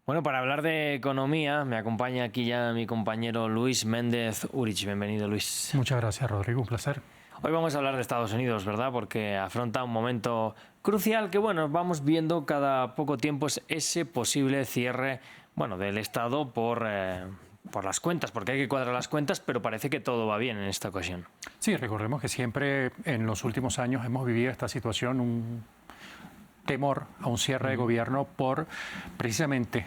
Bueno, para hablar de economía me acompaña aquí ya mi compañero Luis Méndez Urich. Bienvenido, Luis. Muchas gracias, Rodrigo. Un placer. Hoy vamos a hablar de Estados Unidos, ¿verdad? Porque afronta un momento crucial que, bueno, vamos viendo cada poco tiempo es ese posible cierre, bueno, del Estado por las cuentas, porque hay que cuadrar las cuentas, pero parece que todo va bien en esta ocasión. Sí, recordemos que siempre en los últimos años hemos vivido esta situación, un temor a un cierre de gobierno por precisamente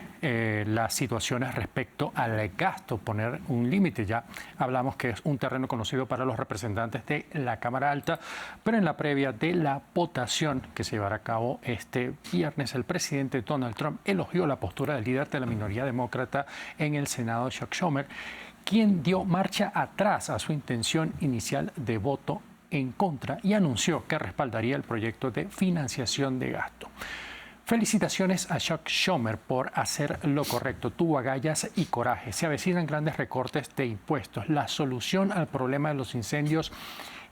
las situaciones respecto al gasto, poner un límite. Ya hablamos que es un terreno conocido para los representantes de la Cámara Alta, pero en la previa de la votación que se llevará a cabo este viernes, el presidente Donald Trump elogió la postura del líder de la minoría demócrata en el Senado, Chuck Schumer, quien dio marcha atrás a su intención inicial de voto en contra y anunció que respaldaría el proyecto de financiación de gasto. Felicitaciones a Chuck Schumer por hacer lo correcto. Tuvo agallas y coraje. Se avecinan grandes recortes de impuestos. La solución al problema de los incendios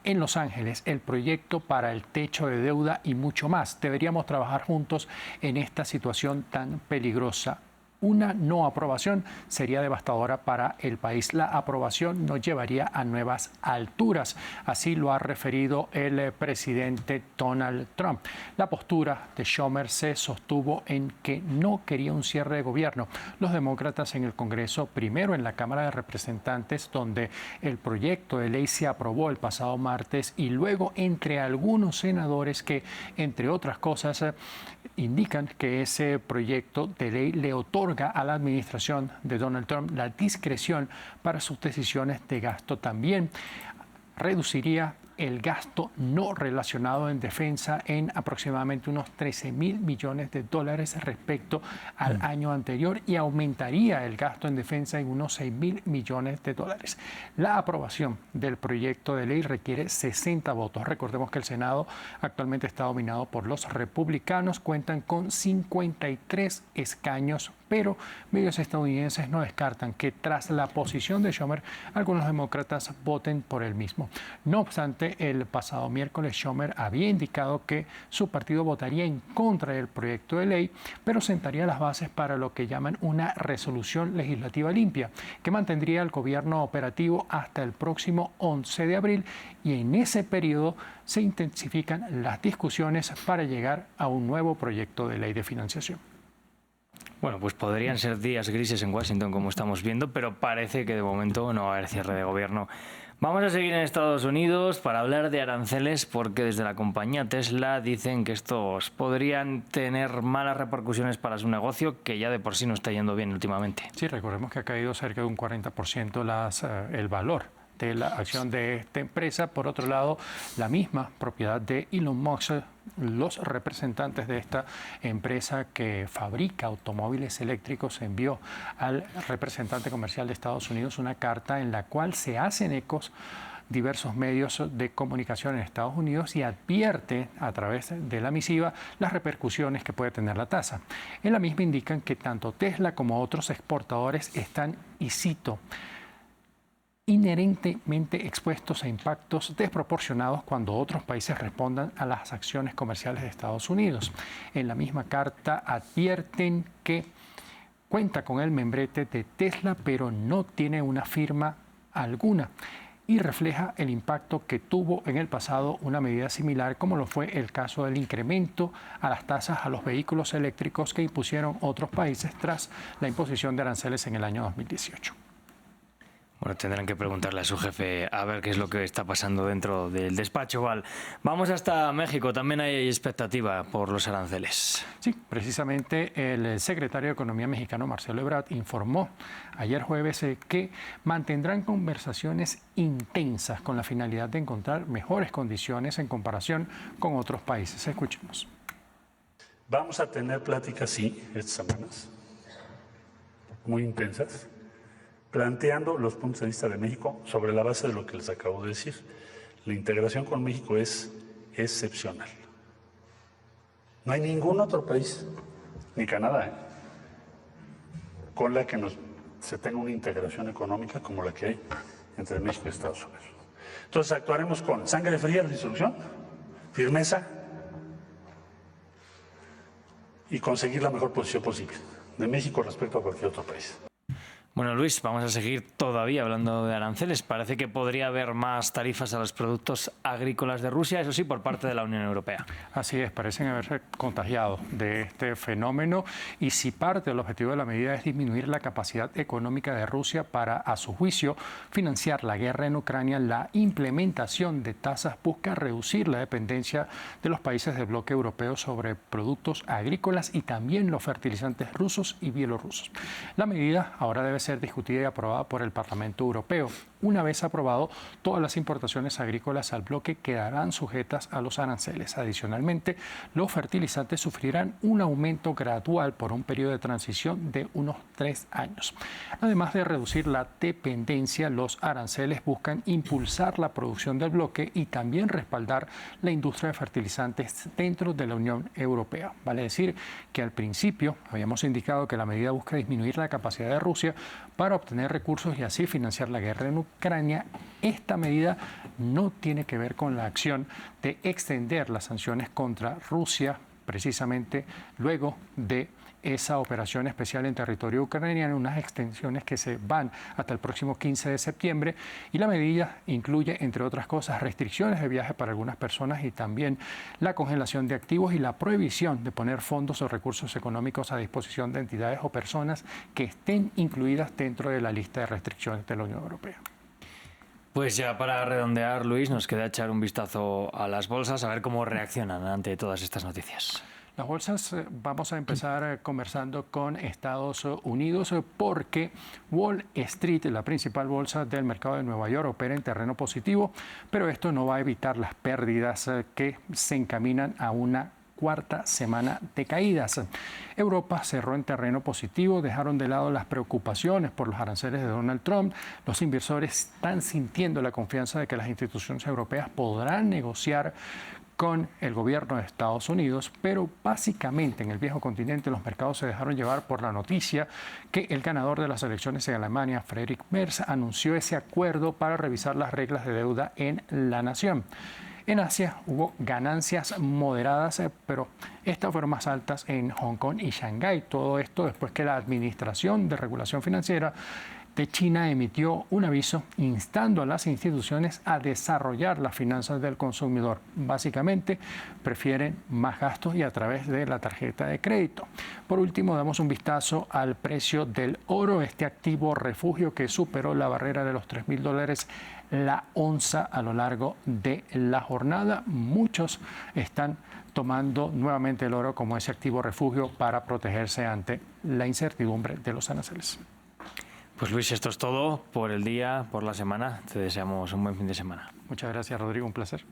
en Los Ángeles, el proyecto para el techo de deuda y mucho más. Deberíamos trabajar juntos en esta situación tan peligrosa. Una no aprobación sería devastadora para el país. La aprobación nos llevaría a nuevas alturas. Así lo ha referido el presidente Donald Trump. La postura de Schumer se sostuvo en que no quería un cierre de gobierno. Los demócratas en el Congreso, primero en la Cámara de Representantes, donde el proyecto de ley se aprobó el pasado martes, y luego entre algunos senadores que, entre otras cosas, indican que ese proyecto de ley le otorga a la administración de Donald Trump la discreción para sus decisiones de gasto. También reduciría el gasto no relacionado en defensa en aproximadamente unos 13.000 millones de dólares respecto al año anterior y aumentaría el gasto en defensa en unos 6.000 millones de dólares. La aprobación del proyecto de ley requiere 60 votos. Recordemos que el Senado actualmente está dominado por los republicanos, cuentan con 53 escaños, pero medios estadounidenses no descartan que tras la posición de Schumer, algunos demócratas voten por él mismo. No obstante, el pasado miércoles Schumer había indicado que su partido votaría en contra del proyecto de ley, pero sentaría las bases para lo que llaman una resolución legislativa limpia, que mantendría el gobierno operativo hasta el próximo 11 de abril, y en ese periodo se intensifican las discusiones para llegar a un nuevo proyecto de ley de financiación. Bueno, pues podrían ser días grises en Washington, como estamos viendo, pero parece que de momento no va a haber cierre de gobierno. Vamos a seguir en Estados Unidos para hablar de aranceles, porque desde la compañía Tesla dicen que estos podrían tener malas repercusiones para su negocio, que ya de por sí no está yendo bien últimamente. Sí, recordemos que ha caído cerca de un 40% el valor de la acción de esta empresa. Por otro lado, la misma propiedad de Elon Musk, los representantes de esta empresa que fabrica automóviles eléctricos, envió al representante comercial de Estados Unidos una carta en la cual se hacen ecos diversos medios de comunicación en Estados Unidos y advierte a través de la misiva las repercusiones que puede tener la tasa. En la misma indican que tanto Tesla como otros exportadores están, y cito, inherentemente expuestos a impactos desproporcionados cuando otros países respondan a las acciones comerciales de Estados Unidos. En la misma carta advierten que cuenta con el membrete de Tesla, pero no tiene una firma alguna, y refleja el impacto que tuvo en el pasado una medida similar, como lo fue el caso del incremento a las tasas a los vehículos eléctricos que impusieron otros países tras la imposición de aranceles en el año 2018. Bueno, tendrán que preguntarle a su jefe a ver qué es lo que está pasando dentro del despacho Val. Vamos hasta México, también hay expectativa por los aranceles. Sí, precisamente el secretario de Economía mexicano, Marcelo Ebrard, informó ayer jueves que mantendrán conversaciones intensas con la finalidad de encontrar mejores condiciones en comparación con otros países. Escuchemos. Vamos a tener pláticas, sí, estas semanas, muy intensas, planteando los puntos de vista de México sobre la base de lo que les acabo de decir. La integración con México es excepcional. No hay ningún otro país, ni Canadá, con la que se tenga una integración económica como la que hay entre México y Estados Unidos. Entonces actuaremos con sangre fría, resolución, firmeza y conseguir la mejor posición posible. de México respecto a cualquier otro país. Bueno, Luis, vamos a seguir todavía hablando de aranceles. Parece que podría haber más tarifas a los productos agrícolas de Rusia, eso sí, por parte de la Unión Europea. Así es, parecen haberse contagiado de este fenómeno y si parte del objetivo de la medida es disminuir la capacidad económica de Rusia para, a su juicio, financiar la guerra en Ucrania, la implementación de tasas busca reducir la dependencia de los países del bloque europeo sobre productos agrícolas y también los fertilizantes rusos y bielorrusos. La medida ahora debe ser discutida y aprobada por el Parlamento Europeo. Una vez aprobado, todas las importaciones agrícolas al bloque quedarán sujetas a los aranceles. Adicionalmente, los fertilizantes sufrirán un aumento gradual por un periodo de transición de unos 3 años. Además de reducir la dependencia, los aranceles buscan impulsar la producción del bloque y también respaldar la industria de fertilizantes dentro de la Unión Europea. Vale decir que al principio habíamos indicado que la medida busca disminuir la capacidad de Rusia para obtener recursos y así financiar la guerra en Ucrania. Esta medida no tiene que ver con la acción de extender las sanciones contra Rusia, precisamente luego de esa operación especial en territorio ucraniano, unas extensiones que se van hasta el próximo 15 de septiembre y la medida incluye, entre otras cosas, restricciones de viaje para algunas personas y también la congelación de activos y la prohibición de poner fondos o recursos económicos a disposición de entidades o personas que estén incluidas dentro de la lista de restricciones de la Unión Europea. Pues ya para redondear, Luis, nos queda echar un vistazo a las bolsas, a ver cómo reaccionan ante todas estas noticias. Las bolsas, vamos a empezar conversando con Estados Unidos porque Wall Street, la principal bolsa del mercado de Nueva York, opera en terreno positivo, pero esto no va a evitar las pérdidas que se encaminan a una cuarta semana de caídas. Europa cerró en terreno positivo, dejaron de lado las preocupaciones por los aranceles de Donald Trump. Los inversores están sintiendo la confianza de que las instituciones europeas podrán negociar con el gobierno de Estados Unidos, pero básicamente en el viejo continente los mercados se dejaron llevar por la noticia que el ganador de las elecciones en Alemania, Friedrich Merz, anunció ese acuerdo para revisar las reglas de deuda en la nación. En Asia hubo ganancias moderadas, pero estas fueron más altas en Hong Kong y Shanghái. Todo esto después que la Administración de Regulación Financiera de China emitió un aviso instando a las instituciones a desarrollar las finanzas del consumidor. Básicamente, prefieren más gastos y a través de la tarjeta de crédito. Por último, damos un vistazo al precio del oro, este activo refugio que superó la barrera de los $3.000 la onza a lo largo de la jornada. Muchos están tomando nuevamente el oro como ese activo refugio para protegerse ante la incertidumbre de los aranceles. Pues Luis, esto es todo por el día, por la semana. Te deseamos un buen fin de semana. Muchas gracias, Rodrigo. Un placer.